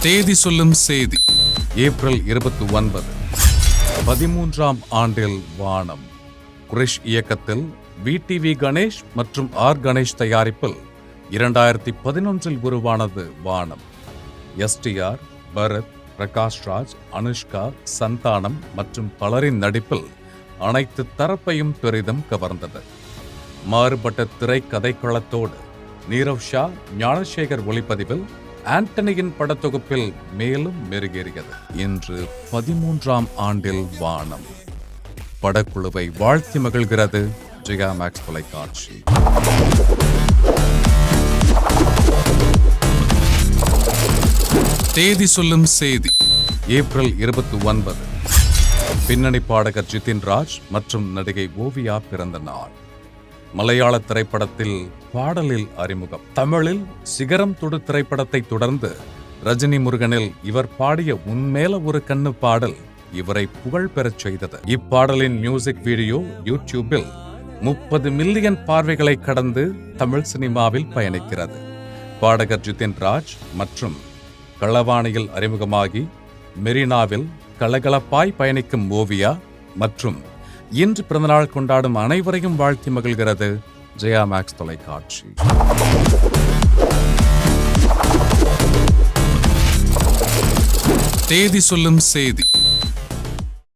தேதி சொல்லும் செய்தி ஏப்ரல் 29 13ஆம் ஆண்டில் வானம். குரிஷ் இயக்கத்தில் விடிவி கணேஷ் மற்றும் ஆர் கணேஷ் தயாரிப்பில் 2011 உருவானது வானம். எஸ்டிஆர், பரத், பிரகாஷ் ராஜ், அனுஷ்கா, சந்தானம் மற்றும் பலரின் நடிப்பில் அனைத்து தரப்பையும் பெரிதும் கவர்ந்தது. மாறுபட்ட திரைக்கதைக்களத்தோடு நீரவ் ஷா, ஞானசேகர் ஒளிப்பதிவில் ஆண்டனியின் படத்தொகுப்பில் மேலும் மெருகேறியது. இன்று 13ஆம் ஆண்டில் வானம். படக்குழுவை வாழ்த்தி மகிழ்கிறது ஜெயா மேக்ஸ் தொலைக்காட்சி. தேதி சொல்லும் செய்தி ஏப்ரல் 29 பின்னணி பாடகர் ஜிதின் ராஜ் மற்றும் நடிகை ஓவியா பிறந்த நாள். மலையாள திரைப்படத்தில் பாடலில் அறிமுகம். தமிழில் சிகரம் தொடு திரைப்படத்தை தொடர்ந்து ரஜினி முருகனில் இவர் பாடிய உன்மேல ஒரு கண்ணு பாடல் இவரை புகழ் பெறச் செய்தது. இப்பாடலின் மியூசிக் வீடியோ யூடியூபில் 30 மில்லியன் பார்வைகளை கடந்து தமிழ் சினிமாவில் பயணிக்கிறது. பாடகர் ஜிதின் ராஜ் மற்றும் களவாணியில் அறிமுகமாகி மெரினாவில் கலகலப்பாய் பயணிக்கும் ஓவியா மற்றும் இன்று பிறந்தநாள் கொண்டாடும் அனைவரையும் வாழ்த்தி மகிழ்கிறது ஜெயா மேக்ஸ் தொலைக்காட்சி. தேதி சொல்லும் செய்தி